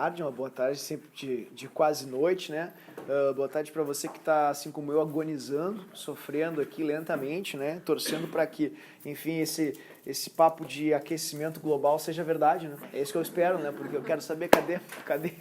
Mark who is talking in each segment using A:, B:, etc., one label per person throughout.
A: tarde, uma boa tarde sempre de quase noite, né? Boa tarde para você que está, assim como eu, agonizando, sofrendo aqui lentamente, né? Torcendo para que, enfim, esse papo de aquecimento global seja verdade, né? É isso que eu espero, né? Porque eu quero saber cadê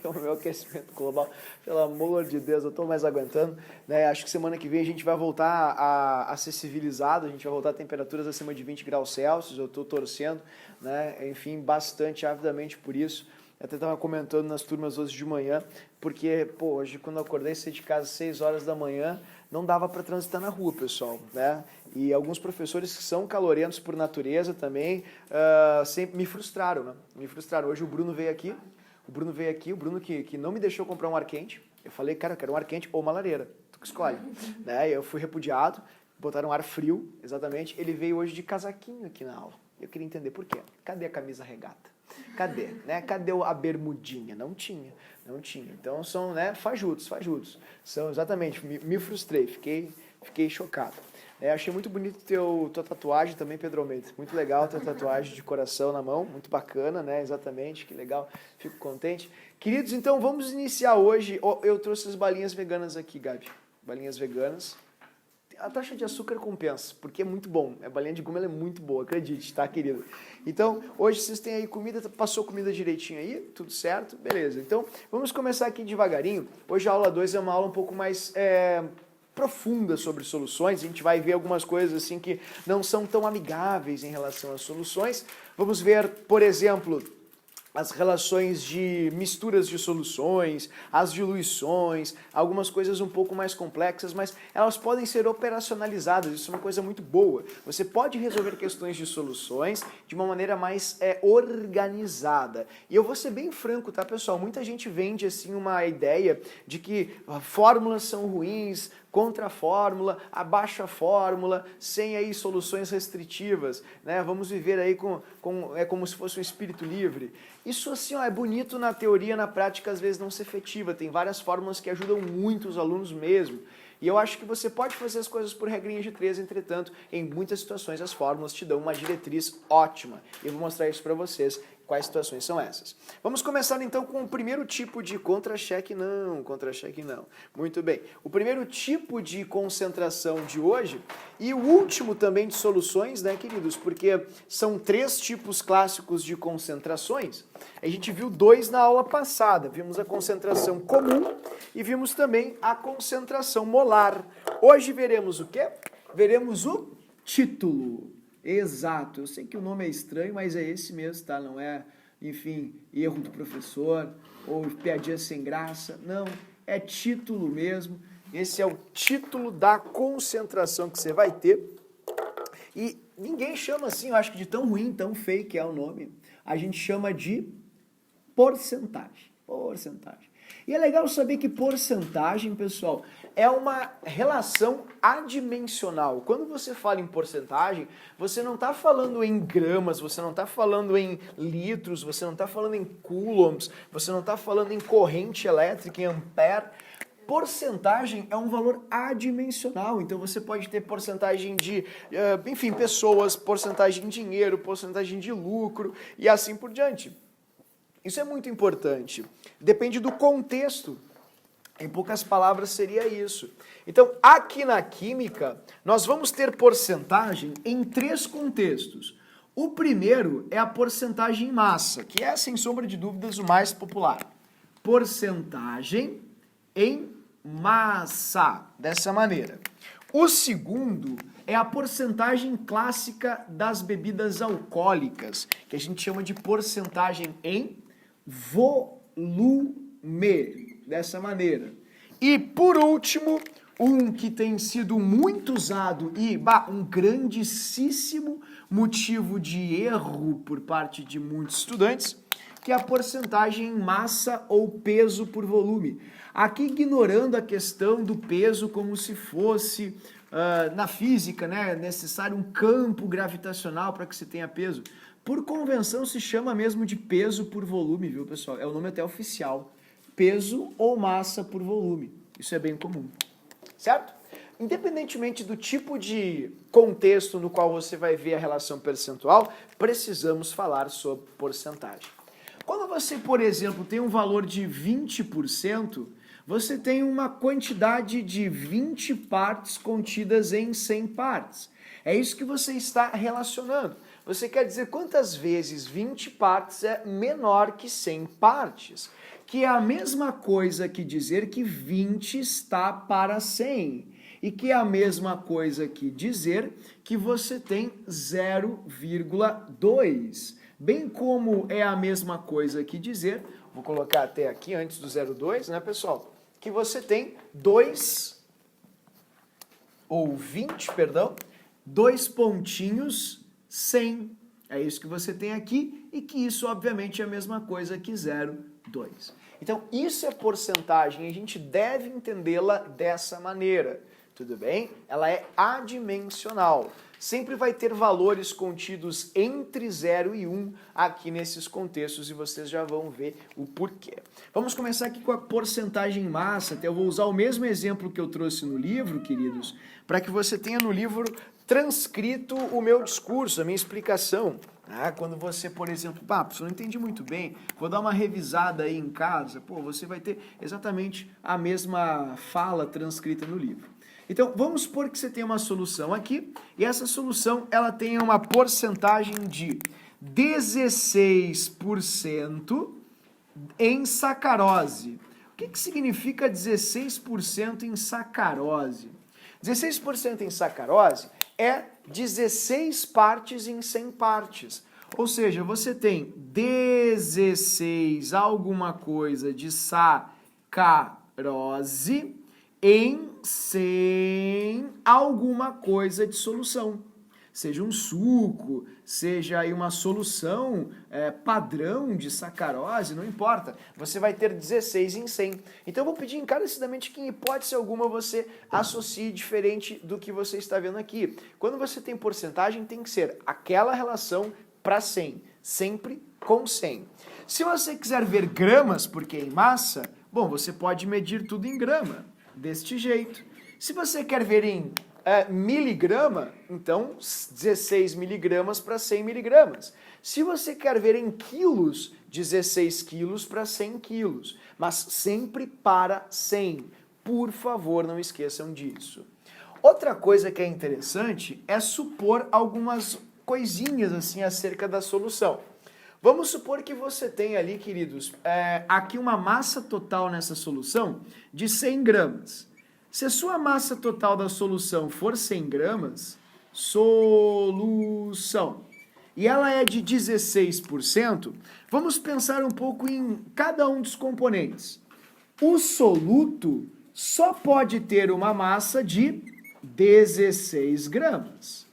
A: o meu aquecimento global. Pelo amor de Deus, eu estou mais aguentando, né? Acho que semana que vem a gente vai voltar a ser civilizado, a gente vai voltar a temperaturas acima de 20 graus Celsius, eu estou torcendo, né? Enfim, bastante avidamente por isso. Eu até estava comentando nas turmas hoje de manhã, porque, pô, hoje quando eu acordei, saí de casa às 6 horas da manhã, não dava para transitar na rua, pessoal, né? E alguns professores que são calorentos por natureza também, sempre me frustraram, né? Me frustraram. Hoje o Bruno veio aqui, o Bruno que não me deixou comprar um ar quente. Eu falei, cara, eu quero um ar quente ou uma lareira, tu que escolhe, né? E eu fui repudiado, botaram um ar frio, exatamente. Ele veio hoje de casaquinho aqui na aula. Eu queria entender por quê. Cadê a camisa regata? Cadê? Né? Cadê a bermudinha? Não tinha. Então são, né, fajutos. São exatamente, me frustrei, fiquei chocado. Achei muito bonito tua tatuagem também, Pedro Almeida. Muito legal tua tatuagem de coração na mão, muito bacana, né? Exatamente, que legal, fico contente. Queridos, então vamos iniciar hoje. Eu trouxe as balinhas veganas aqui, Gabi. Balinhas veganas. A taxa de açúcar compensa, porque é muito bom. A balinha de goma ela é muito boa, acredite, tá, querido? Então, hoje vocês têm aí comida, passou comida direitinho aí, tudo certo? Beleza. Então, vamos começar aqui devagarinho. Hoje a aula 2 é uma aula um pouco mais profunda sobre soluções. A gente vai ver algumas coisas assim que não são tão amigáveis em relação às soluções. Vamos ver, por exemplo, as relações de misturas de soluções, as diluições, algumas coisas um pouco mais complexas, mas elas podem ser operacionalizadas, isso é uma coisa muito boa. Você pode resolver questões de soluções de uma maneira mais organizada. E eu vou ser bem franco, tá, pessoal? Muita gente vende assim uma ideia de que fórmulas são ruins, contra a fórmula, abaixo a fórmula, sem aí soluções restritivas, né? Vamos viver aí como se fosse um espírito livre. Isso assim, ó, é bonito na teoria, na prática às vezes não se efetiva. Tem várias fórmulas que ajudam muito os alunos mesmo. E eu acho que você pode fazer as coisas por regrinhas de 3, entretanto, em muitas situações as fórmulas te dão uma diretriz ótima. E eu vou mostrar isso para vocês. Quais situações são essas? Vamos começar então com o primeiro tipo de contra-cheque não. Muito bem. O primeiro tipo de concentração de hoje e o último também de soluções, né, queridos? Porque são 3 tipos clássicos de concentrações. A gente viu 2 na aula passada. Vimos a concentração comum e vimos também a concentração molar. Hoje veremos o quê? Veremos o título. Exato, eu sei que o nome é estranho, mas é esse mesmo, tá? Não é, enfim, erro do professor ou piadinha sem graça, não, é título mesmo. Esse é o título da concentração que você vai ter. E ninguém chama assim, eu acho que de tão ruim, tão feio que é o nome, a gente chama de porcentagem. E é legal saber que porcentagem, pessoal, é uma relação adimensional. Quando você fala em porcentagem, você não está falando em gramas, você não está falando em litros, você não está falando em coulombs, você não está falando em corrente elétrica, em ampere. Porcentagem é um valor adimensional, então você pode ter porcentagem de, enfim, pessoas, porcentagem de dinheiro, porcentagem de lucro e assim por diante. Isso é muito importante. Depende do contexto. Em poucas palavras seria isso. Então, aqui na química, nós vamos ter porcentagem em 3 contextos. O primeiro é a porcentagem em massa, que é, sem sombra de dúvidas, o mais popular. Porcentagem em massa, dessa maneira. O segundo é a porcentagem clássica das bebidas alcoólicas, que a gente chama de porcentagem em volume, dessa maneira. E por último, um que tem sido muito usado e um grandíssimo motivo de erro por parte de muitos estudantes, que é a porcentagem em massa ou peso por volume. Aqui ignorando a questão do peso como se fosse na física, né, necessário um campo gravitacional para que se tenha peso. Por convenção se chama mesmo de peso por volume, viu, pessoal? É o nome até oficial. Peso ou massa por volume. Isso é bem comum. Certo? Independentemente do tipo de contexto no qual você vai ver a relação percentual, precisamos falar sobre porcentagem. Quando você, por exemplo, tem um valor de 20%, você tem uma quantidade de 20 partes contidas em 100 partes. É isso que você está relacionando. Você quer dizer quantas vezes 20 partes é menor que 100 partes, que é a mesma coisa que dizer que 20 está para 100, e que é a mesma coisa que dizer que você tem 0,2. Bem como é a mesma coisa que dizer, vou colocar até aqui antes do 0,2, né, pessoal? Que você tem 2, ou 20, perdão, 2 pontinhos 100. É isso que você tem aqui e que isso, obviamente, é a mesma coisa que 0,2. Então, isso é porcentagem e a gente deve entendê-la dessa maneira. Tudo bem? Ela é adimensional. Sempre vai ter valores contidos entre 0 e 1 aqui nesses contextos e vocês já vão ver o porquê. Vamos começar aqui com a porcentagem massa. Até eu vou usar o mesmo exemplo que eu trouxe no livro, queridos, para que você tenha no livro transcrito o meu discurso, a minha explicação. Quando você, por exemplo, professor, não entendi muito bem, vou dar uma revisada aí em casa, você vai ter exatamente a mesma fala transcrita no livro. Então, vamos supor que você tem uma solução aqui, e essa solução ela tem uma porcentagem de 16% em sacarose. O que significa 16% em sacarose? 16% em sacarose é 16 partes em 100 partes. Ou seja, você tem 16 alguma coisa de sacarose em 100 alguma coisa de solução. Seja um suco, seja aí uma solução padrão de sacarose, não importa. Você vai ter 16 em 100. Então eu vou pedir encarecidamente que em hipótese alguma você associe diferente do que você está vendo aqui. Quando você tem porcentagem, tem que ser aquela relação para 100, sempre com 100. Se você quiser ver gramas, porque é em massa, bom, você pode medir tudo em grama, deste jeito. Se você quer ver em miligrama, então 16 miligramas para 100 miligramas. Se você quer ver em quilos, 16 quilos para 100 quilos, mas sempre para 100. Por favor, não esqueçam disso. Outra coisa que é interessante é supor algumas coisinhas assim acerca da solução. Vamos supor que você tem ali, queridos, aqui uma massa total nessa solução de 100 gramas. Se a sua massa total da solução for 100 gramas, solução, e ela é de 16%, vamos pensar um pouco em cada um dos componentes. O soluto só pode ter uma massa de 16 gramas.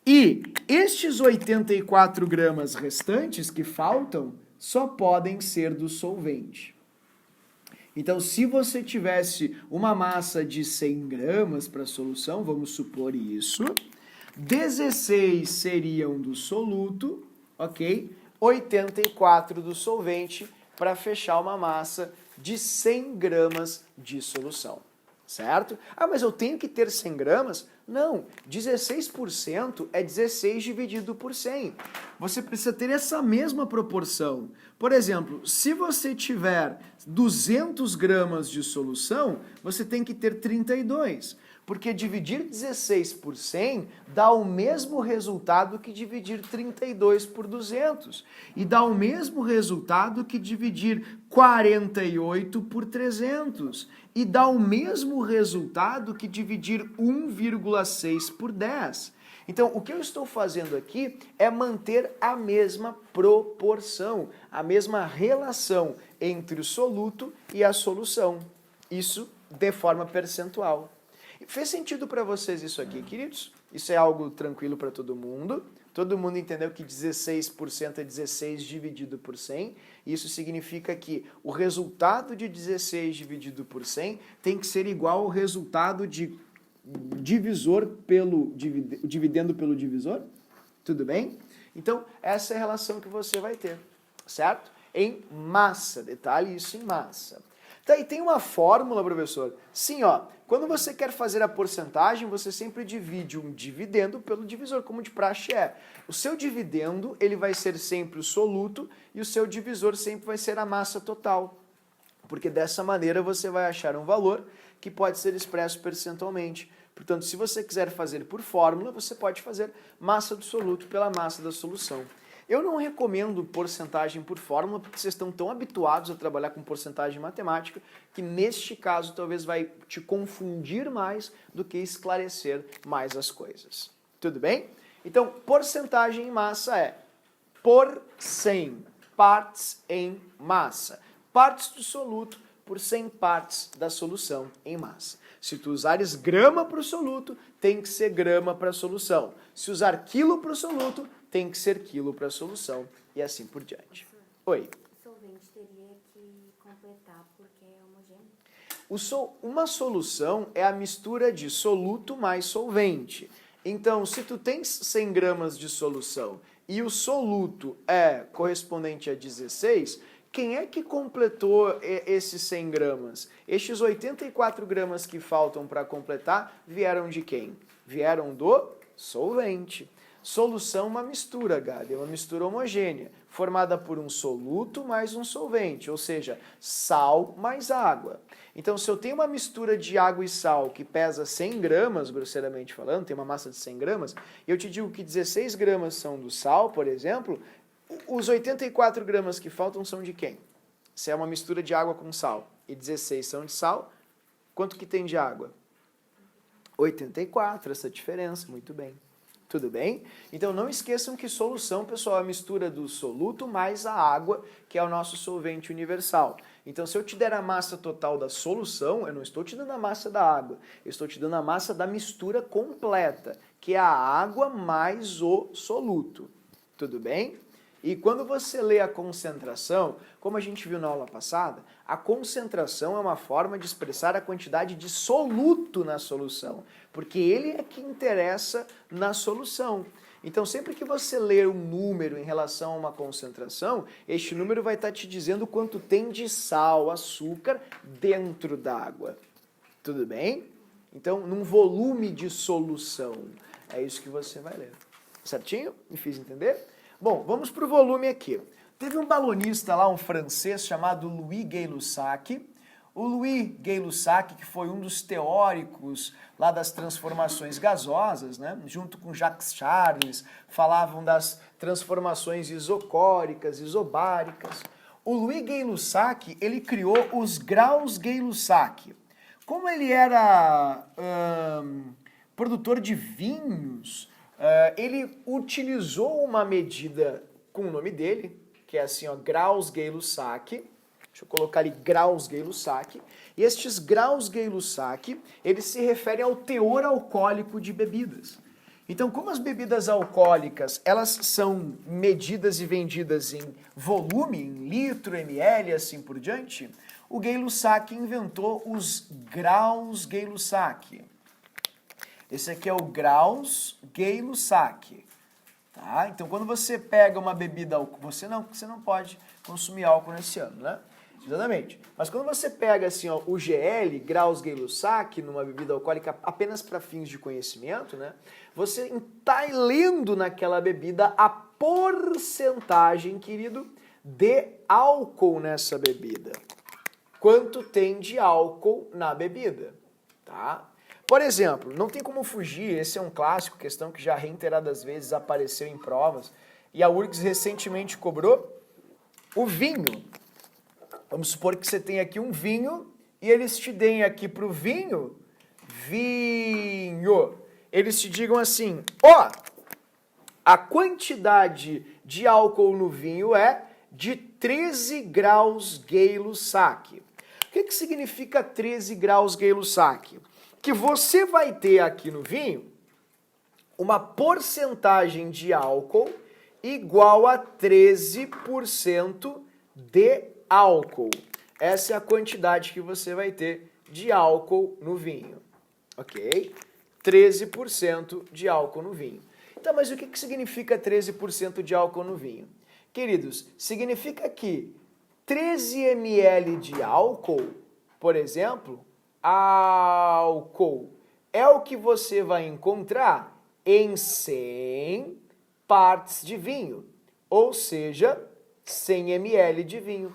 A: E estes 84 gramas restantes que faltam só podem ser do solvente. Então, se você tivesse uma massa de 100 gramas para a solução, vamos supor isso, 16 seriam do soluto, ok? 84 do solvente para fechar uma massa de 100 gramas de solução, certo? Mas eu tenho que ter 100 gramas? Não, 16% é 16 dividido por 100. Você precisa ter essa mesma proporção. Por exemplo, se você tiver 200 gramas de solução, você tem que ter 32. Porque dividir 16 por 100 dá o mesmo resultado que dividir 32 por 200. E dá o mesmo resultado que dividir 48 por 300. E dá o mesmo resultado que dividir 1,6 por 10. Então, o que eu estou fazendo aqui é manter a mesma proporção, a mesma relação entre o soluto e a solução. Isso de forma percentual. Fez sentido para vocês isso aqui, queridos? Isso é algo tranquilo para todo mundo? Todo mundo entendeu que 16% é 16 dividido por 100. Isso significa que o resultado de 16 dividido por 100 tem que ser igual ao resultado de dividendo pelo divisor? Tudo bem? Então, essa é a relação que você vai ter, certo? Em massa, detalhe isso em massa. Tá, e tem uma fórmula, professor? Sim, ó. Quando você quer fazer a porcentagem, você sempre divide um dividendo pelo divisor, como de praxe é. O seu dividendo, ele vai ser sempre o soluto e o seu divisor sempre vai ser a massa total. Porque dessa maneira você vai achar um valor que pode ser expresso percentualmente. Portanto, se você quiser fazer por fórmula, você pode fazer massa do soluto pela massa da solução. Eu não recomendo porcentagem por fórmula, porque vocês estão tão habituados a trabalhar com porcentagem matemática, que neste caso talvez vai te confundir mais do que esclarecer mais as coisas. Tudo bem? Então, porcentagem em massa é por 100 partes em massa. Partes do soluto por 100 partes da solução em massa. Se tu usares grama para o soluto, tem que ser grama para a solução. Se usar quilo para o soluto, tem que ser quilo para a solução. E assim por diante. Oi.
B: O solvente teria que completar porque é homogêneo?
A: Uma solução é a mistura de soluto mais solvente. Então, se tu tens 100 gramas de solução e o soluto é correspondente a 16, quem é que completou esses 100 gramas? Estes 84 gramas que faltam para completar vieram de quem? Vieram do solvente. Solução é uma mistura, Gabi, é uma mistura homogênea, formada por um soluto mais um solvente, ou seja, sal mais água. Então, se eu tenho uma mistura de água e sal que pesa 100 gramas, grosseiramente falando, tem uma massa de 100 gramas, e eu te digo que 16 gramas são do sal, por exemplo, os 84 gramas que faltam são de quem? Se é uma mistura de água com sal e 16 são de sal, quanto que tem de água? 84, essa diferença, muito bem. Tudo bem? Então não esqueçam que solução, pessoal, é a mistura do soluto mais a água, que é o nosso solvente universal. Então se eu te der a massa total da solução, eu não estou te dando a massa da água, eu estou te dando a massa da mistura completa, que é a água mais o soluto. Tudo bem? E quando você lê a concentração, como a gente viu na aula passada, a concentração é uma forma de expressar a quantidade de soluto na solução, porque ele é que interessa na solução. Então, sempre que você ler um número em relação a uma concentração, este número vai estar te dizendo quanto tem de sal, açúcar dentro d'água. Tudo bem? Então, num volume de solução. É isso que você vai ler. Certinho? Me fiz entender? Bom, vamos para o volume aqui. Teve um balonista lá, um francês, chamado Louis Gay-Lussac. O Louis Gay-Lussac, que foi um dos teóricos lá das transformações gasosas, né? Junto com Jacques Charles, falavam das transformações isocóricas, isobáricas. O Louis Gay-Lussac, ele criou os graus Gay-Lussac. Como ele era produtor de vinhos, ele utilizou uma medida com o nome dele, que é assim, ó, graus Gay-Lussac. Deixa eu colocar ali graus Gay-Lussac. E estes graus Gay-Lussac, eles se referem ao teor alcoólico de bebidas. Então, como as bebidas alcoólicas, elas são medidas e vendidas em volume, em litro, ml, assim por diante, o Gay-Lussac inventou os graus Gay-Lussac. Esse aqui é o graus Gay-Lussac. Tá? Então, quando você pega uma bebida alcoólica, você não pode consumir álcool nesse ano, né? Exatamente. Mas quando você pega assim, ó, o GL, graus Gay-Lussac, numa bebida alcoólica apenas para fins de conhecimento, né? Você está lendo naquela bebida a porcentagem, querido, de álcool nessa bebida. Quanto tem de álcool na bebida, tá? Por exemplo, não tem como fugir, esse é um clássico, questão que já reiteradas vezes apareceu em provas, e a URGS recentemente cobrou o vinho. Vamos supor que você tem aqui um vinho, e eles te deem aqui para o vinho, eles te digam assim, ó, a quantidade de álcool no vinho é de 13 graus Gay-Lussac. O que significa 13 graus Gay-Lussac? Que você vai ter aqui no vinho uma porcentagem de álcool igual a 13% de álcool. Essa é a quantidade que você vai ter de álcool no vinho, ok? 13% de álcool no vinho. Então, mas o que significa 13% de álcool no vinho? Queridos, significa que 13 ml de álcool por exemplo, álcool é o que você vai encontrar em 100 partes de vinho, ou seja, 100 ml de vinho.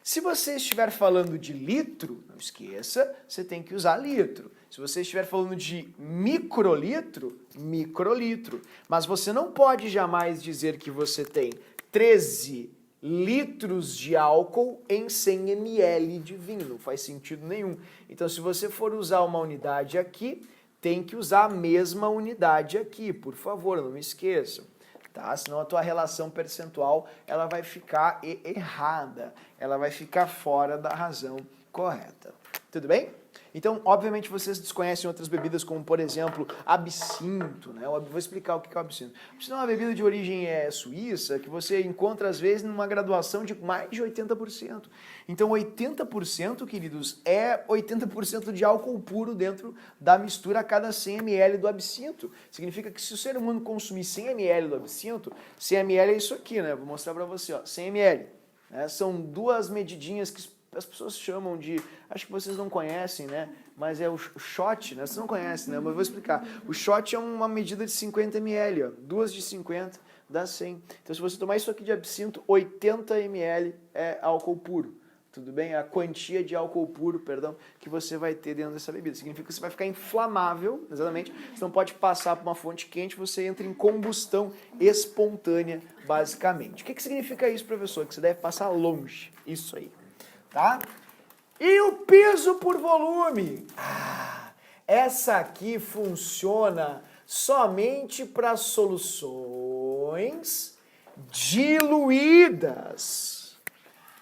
A: Se você estiver falando de litro, não esqueça, você tem que usar litro. Se você estiver falando de microlitro, microlitro. Mas você não pode jamais dizer que você tem 13 litros de álcool em 100 ml de vinho. Não faz sentido nenhum. Então, se você for usar uma unidade aqui, tem que usar a mesma unidade aqui. Por favor, não me esqueçam. Tá? Senão a tua relação percentual ela vai ficar errada. Ela vai ficar fora da razão correta. Tudo bem? Então, obviamente, vocês desconhecem outras bebidas, como, por exemplo, absinto, né? Eu vou explicar o que é o absinto. Absinto é uma bebida de origem suíça, que você encontra, às vezes, numa graduação de mais de 80%. Então, 80%, queridos, é 80% de álcool puro dentro da mistura a cada 100 ml do absinto. Significa que se o ser humano consumir 100 ml do absinto, 100 ml é isso aqui, né? Vou mostrar pra você, ó, 100 ml. Né? São duas medidinhas que as pessoas chamam de, acho que vocês não conhecem, né? Mas é o shot, né? Vocês não conhecem, né? Mas eu vou explicar. O shot é uma medida de 50 ml, ó. Duas de 50 dá 100. Então, se você tomar isso aqui de absinto, 80 ml é álcool puro. Tudo bem? A quantia de álcool puro, perdão, que você vai ter dentro dessa bebida. Significa que você vai ficar inflamável, exatamente. Você não pode passar por uma fonte quente, você entra em combustão espontânea, basicamente. O que significa isso, professor? Que você deve passar longe. Isso aí. Tá? E o peso por volume? Essa aqui funciona somente para soluções diluídas.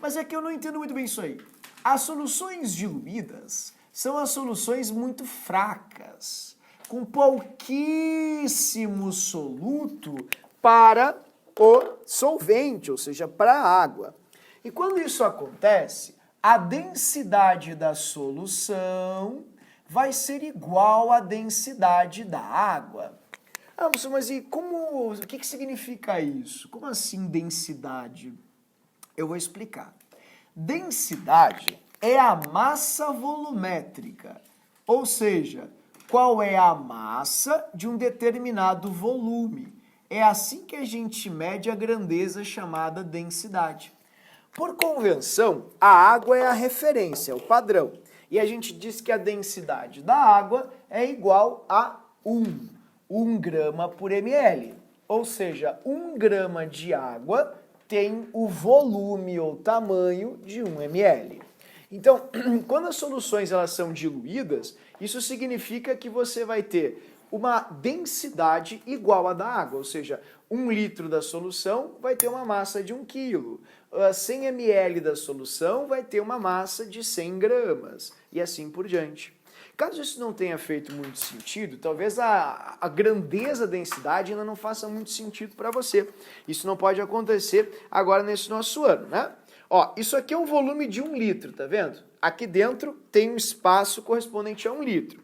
A: Mas é que eu não entendo muito bem isso aí. As soluções diluídas são as soluções muito fracas, com pouquíssimo soluto para o solvente, ou seja, para a água. E quando isso acontece, a densidade da solução vai ser igual à densidade da água. Mas e como, o que significa isso? Como assim densidade? Eu vou explicar. Densidade é a massa volumétrica, ou seja, qual é a massa de um determinado volume. É assim que a gente mede a grandeza chamada densidade. Por convenção, a água é a referência, é o padrão. E a gente diz que a densidade da água é igual a 1 grama por ml. Ou seja, 1 grama de água tem o volume ou tamanho de 1 ml. Então, quando as soluções elas são diluídas, isso significa que você vai ter uma densidade igual à da água, ou seja, 1 litro da solução vai ter uma massa de 1 quilo. 100 ml da solução vai ter uma massa de 100 gramas, e assim por diante. Caso isso não tenha feito muito sentido, talvez a grandeza da densidade ainda não faça muito sentido para você. Isso não pode acontecer agora nesse nosso ano, né? Ó, isso aqui é um volume de 1 litro, tá vendo? Aqui dentro tem um espaço correspondente a 1 litro.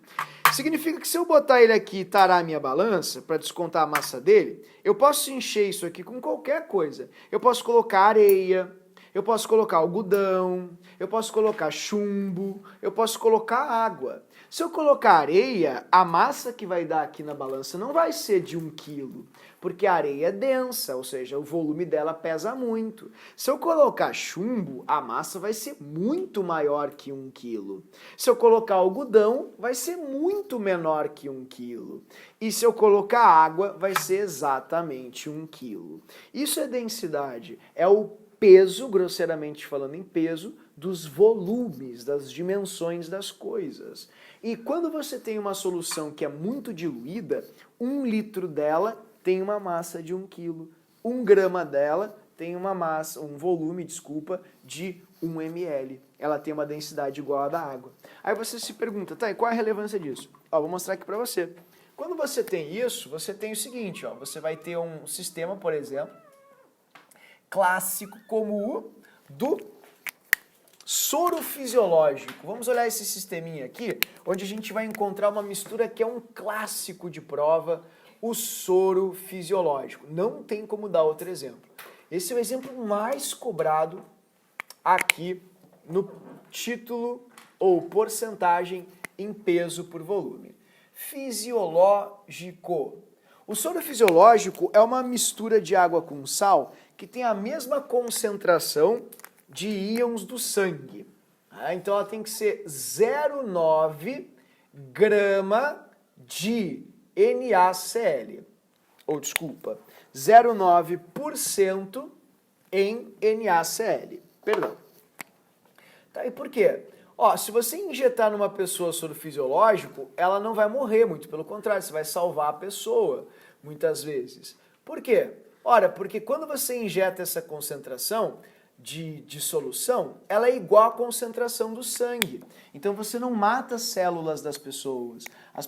A: Significa que se eu botar ele aqui e tarar a minha balança, para descontar a massa dele, eu posso encher isso aqui com qualquer coisa. Eu posso colocar areia, eu posso colocar algodão, eu posso colocar chumbo, eu posso colocar água. Se eu colocar areia, a massa que vai dar aqui na balança não vai ser de 1 quilo, porque a areia é densa, ou seja, o volume dela pesa muito. Se eu colocar chumbo, a massa vai ser muito maior que 1 quilo. Se eu colocar algodão, vai ser muito menor que 1 quilo. E se eu colocar água, vai ser exatamente 1 quilo. Isso é densidade, é o peso, grosseiramente falando em peso, dos volumes, das dimensões das coisas. E quando você tem uma solução que é muito diluída, 1 litro dela tem uma massa de 1 quilo. 1 grama dela tem uma massa, um volume, desculpa, de 1 ml. Ela tem uma densidade igual à da água. Aí você se pergunta, tá, e qual é a relevância disso? Ó, vou mostrar aqui para você. Quando você tem isso, você tem o seguinte, ó, você vai ter um sistema, por exemplo, clássico como o do soro fisiológico. Vamos olhar esse sisteminha aqui, onde a gente vai encontrar uma mistura que é um clássico de prova, o soro fisiológico. Não tem como dar outro exemplo. Esse é o exemplo mais cobrado aqui no título ou porcentagem em peso por volume. Fisiológico. O soro fisiológico é uma mistura de água com sal que tem a mesma concentração de íons do sangue. Então ela tem que ser 0,9 grama de NaCl. Ou desculpa, 0,9% em NaCl. Perdão. Tá, e por quê? Ó, se você injetar numa pessoa soro fisiológico, ela não vai morrer, muito pelo contrário, você vai salvar a pessoa, muitas vezes. Por quê? Ora, porque quando você injeta essa concentração de solução, ela é igual à concentração do sangue. Então você não mata as células das pessoas. As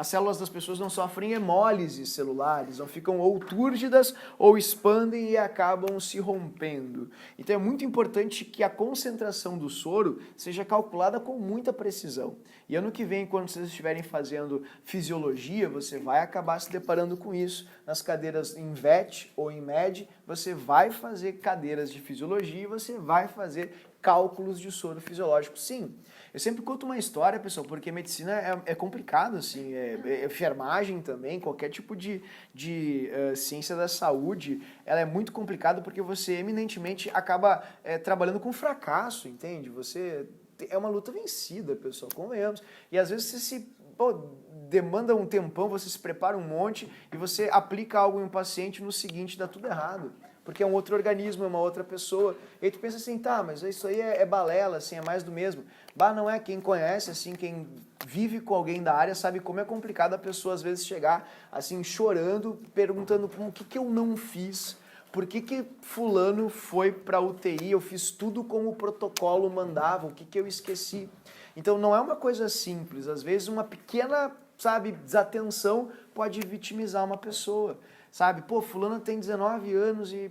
A: células das pessoas não sofrem hemólise celulares, não ficam ou túrgidas ou expandem e acabam se rompendo. Então é muito importante que a concentração do soro seja calculada com muita precisão. E ano que vem, quando vocês estiverem fazendo fisiologia, você vai acabar se deparando com isso. Nas cadeiras em VET ou em MED, você vai fazer cadeiras de fisiologia e você vai fazer cálculos de soro fisiológico. Sim, eu sempre conto uma história, pessoal, porque medicina é complicado, assim, enfermagem também, qualquer tipo de ciência da saúde, ela é muito complicado porque você eminentemente acaba trabalhando com fracasso, entende? Você é uma luta vencida, pessoal, convenhamos. E às vezes você demanda um tempão, você se prepara um monte e você aplica algo em um paciente, no seguinte dá tudo errado. Porque é um outro organismo, é uma outra pessoa. E aí tu pensa assim, tá, mas isso aí é balela, assim, é mais do mesmo. Bah, não é. Quem conhece, assim, quem vive com alguém da área sabe como é complicado a pessoa às vezes chegar, assim, chorando, perguntando o que eu não fiz, por que fulano foi pra UTI, eu fiz tudo como o protocolo mandava, o que eu esqueci. Então não é uma coisa simples, às vezes uma pequena, sabe, desatenção pode vitimizar uma pessoa. Sabe, pô, fulano tem 19 anos e,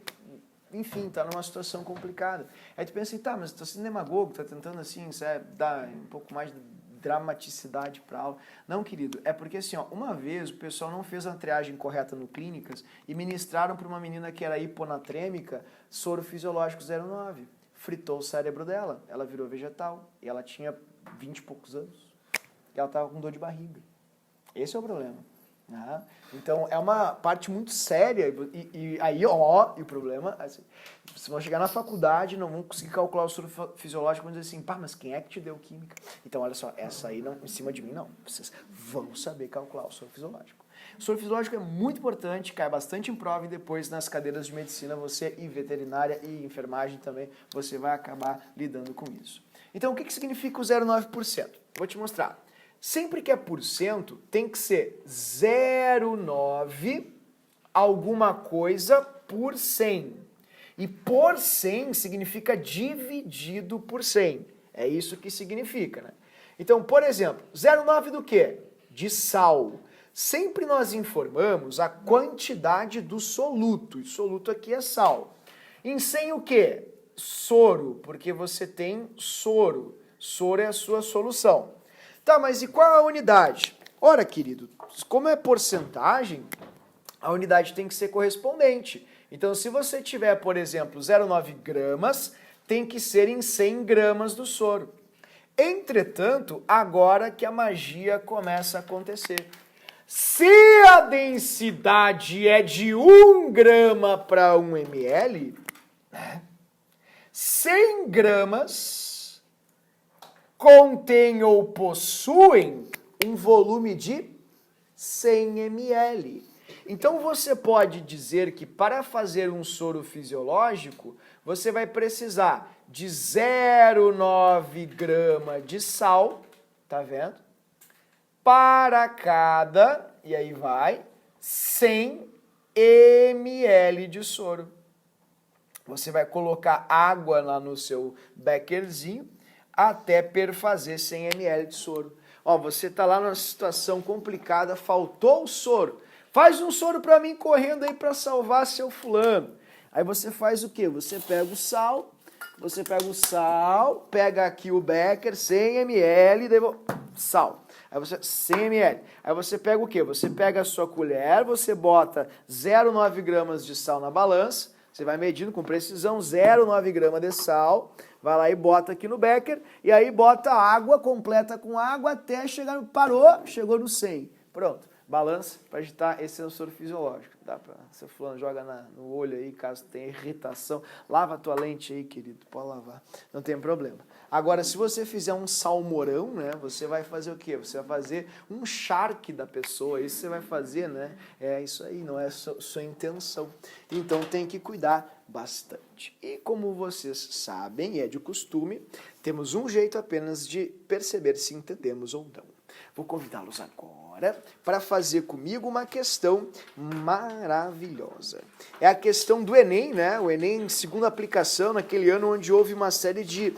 A: enfim, tá numa situação complicada. Aí tu pensa assim, tá, mas tu tá sendo demagogo, tá tentando, assim, sabe, dar um pouco mais de dramaticidade pra aula. Não, querido, é porque, assim, ó, uma vez o pessoal não fez a triagem correta no clínicas e ministraram pra uma menina que era hiponatrêmica soro fisiológico 0,9. Fritou o cérebro dela, ela virou vegetal e ela tinha 20 e poucos anos. E ela tava com dor de barriga. Esse é o problema. Então é uma parte muito séria e aí, ó, e o problema, assim, vocês vão chegar na faculdade, não vão conseguir calcular o soro fisiológico, vão dizer assim, pá, mas quem é que te deu química? Então olha só, essa aí não, em cima de mim não, vocês vão saber calcular o soro fisiológico. O soro fisiológico é muito importante, cai bastante em prova e depois nas cadeiras de medicina, você e veterinária e enfermagem também, você vai acabar lidando com isso. Então o que significa o 0,9%? Vou te mostrar. Sempre que é por cento, tem que ser 0,9 alguma coisa por 100. E por 100 significa dividido por 100. É isso que significa, né? Então, por exemplo, 0,9 do quê? De sal. Sempre nós informamos a quantidade do soluto. E soluto aqui é sal. Em 100 o quê? Soro, porque você tem soro. Soro é a sua solução. Tá, mas e qual é a unidade? Ora, querido, como é porcentagem, a unidade tem que ser correspondente. Então, se você tiver, por exemplo, 0,9 gramas, tem que ser em 100 gramas do soro. Entretanto, agora que a magia começa a acontecer. Se a densidade é de 1 grama para 1 ml, 100 gramas contém ou possuem um volume de 100 ml. Então você pode dizer que para fazer um soro fisiológico, você vai precisar de 0,9 grama de sal, tá vendo? Para cada, e aí vai, 100 ml de soro. Você vai colocar água lá no seu bekerzinho, até perfazer 100 ml de soro. Ó, você tá lá numa situação complicada, faltou o soro. Faz um soro para mim correndo aí para salvar seu fulano. Aí você faz o quê? Você pega o sal, pega aqui o beker, 100 ml, daí sal. Aí você 100 ml. Aí você pega o quê? Você pega a sua colher, você bota 0,9 gramas de sal na balança, Você vai medindo com precisão, 0,9 gramas de sal, vai lá e bota aqui no becker, e aí bota água, completa com água até chegar no... Parou, chegou no 100. Pronto, balança para agitar esse sensor fisiológico. Dá para, seu fulano joga no olho aí, caso tenha irritação. Lava a tua lente aí, querido, pode lavar, não tem problema. Agora, se você fizer um salmourão, né, você vai fazer o quê? Você vai fazer um charque da pessoa, isso você vai fazer, né? É isso aí, não é sua intenção. Então tem que cuidar bastante. E como vocês sabem, e é de costume, temos um jeito apenas de perceber se entendemos ou não. Vou convidá-los agora para fazer comigo uma questão maravilhosa. É a questão do Enem, né? O Enem, segunda aplicação, naquele ano onde houve uma série de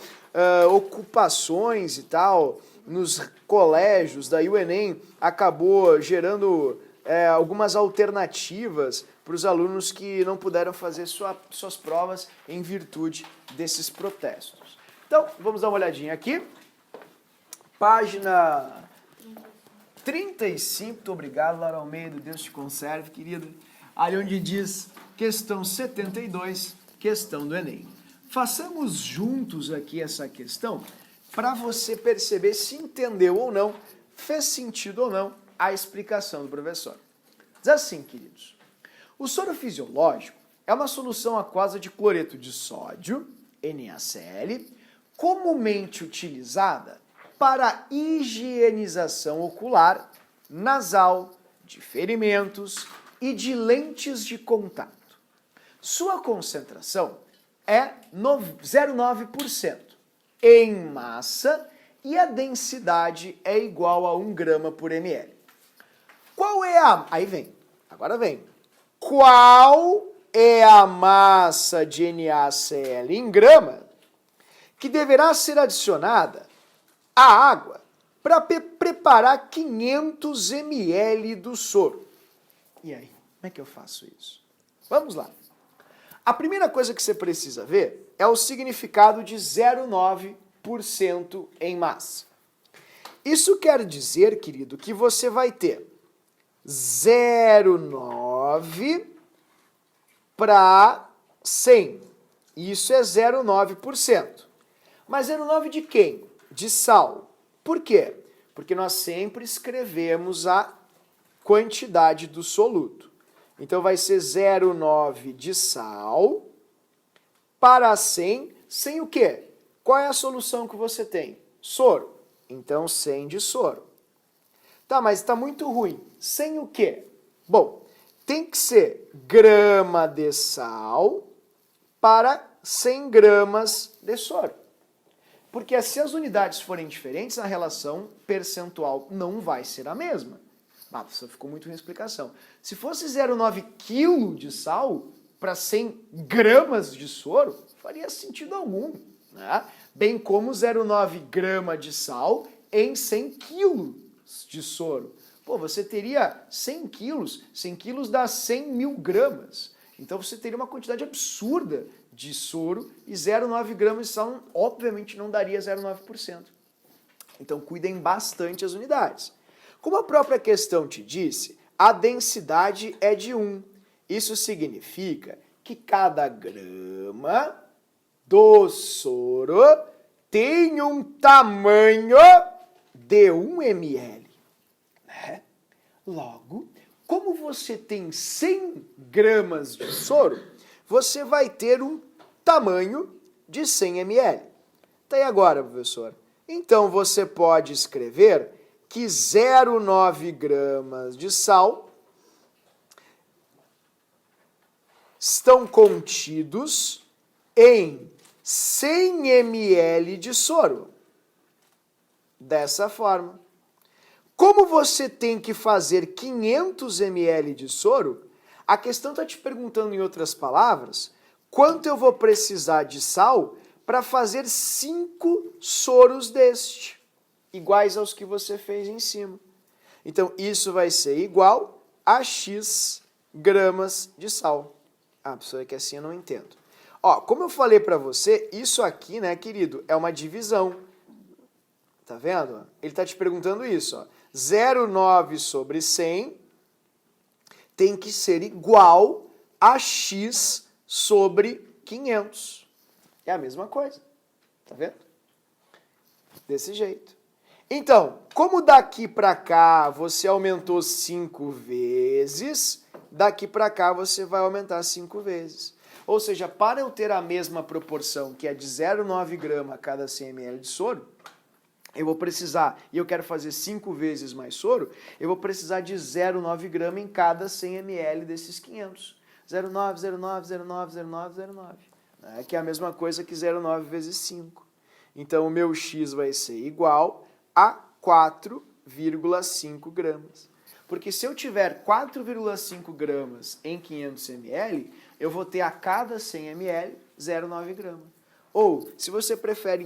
A: ocupações e tal nos colégios. Daí o Enem acabou gerando algumas alternativas para os alunos que não puderam fazer suas provas em virtude desses protestos. Então, vamos dar uma olhadinha aqui. Página 35, muito obrigado, Laura Almeida, Deus te conserve, querida. Ali onde diz questão 72, questão do Enem. Façamos juntos aqui essa questão para você perceber se entendeu ou não, fez sentido ou não a explicação do professor. Diz assim, queridos, o soro fisiológico é uma solução aquosa de cloreto de sódio, NaCl, comumente utilizada para higienização ocular, nasal, de ferimentos e de lentes de contato. Sua concentração é 0,9% em massa e a densidade é igual a 1 grama por ml. Qual é a... Aí vem, agora vem. Qual é a massa de NaCl em grama que deverá ser adicionada à água para preparar 500 ml do soro? E aí, como é que eu faço isso? Vamos lá. A primeira coisa que você precisa ver é o significado de 0,9% em massa. Isso quer dizer, querido, que você vai ter 0,9 para 100. Isso é 0,9%. Mas 0,9 de quem? De sal. Por quê? Porque nós sempre escrevemos a quantidade do soluto. Então vai ser 0,9 de sal para 100. 100 o quê? Qual é a solução que você tem? Soro. Então 100 de soro. Tá, mas está muito ruim. 100 o quê? Bom, tem que ser grama de sal para 100 gramas de soro. Porque se as unidades forem diferentes, a relação percentual não vai ser a mesma. Ah, isso ficou muito ruim a explicação. Se fosse 0,9 kg de sal para 100 gramas de soro, faria sentido algum, né? Bem como 0,9 grama de sal em 100 quilos de soro. Pô, você teria 100 quilos, 100 quilos dá 100 mil gramas. Então você teria uma quantidade absurda de soro e 0,9 gramas de sal, obviamente, não daria 0,9%. Então cuidem bastante as unidades. Como a própria questão te disse, a densidade é de 1. Isso significa que cada grama do soro tem um tamanho de 1 ml. Né? Logo, como você tem 100 gramas de soro, você vai ter um tamanho de 100 ml. Tá aí agora, professor? Então você pode escrever que 0,9 gramas de sal estão contidos em 100 ml de soro. Dessa forma. Como você tem que fazer 500 ml de soro, a questão está te perguntando, em outras palavras, quanto eu vou precisar de sal para fazer 5 soros deste, iguais aos que você fez em cima. Então, isso vai ser igual a X gramas de sal. Ah, professor, é que assim eu não entendo. Ó, como eu falei para você, isso aqui, né, querido, é uma divisão. Tá vendo? Ele está te perguntando isso, ó. 0,9 sobre 100 tem que ser igual a X sobre 500. É a mesma coisa. Tá vendo? Desse jeito. Então, como daqui para cá você aumentou 5 vezes, daqui para cá você vai aumentar 5 vezes. Ou seja, para eu ter a mesma proporção, que é de 0,9 grama a cada 100 ml de soro, eu vou precisar, e eu quero fazer 5 vezes mais soro, eu vou precisar de 0,9 grama em cada 100 ml desses 500. 0,9, 0,9, 0,9, 0,9, 0,9. Que é a mesma coisa que 0,9 vezes 5. Então, o meu X vai ser igual a 4,5 gramas. Porque se eu tiver 4,5 gramas em 500 ml, eu vou ter a cada 100 ml 0,9 gramas. Ou, se você prefere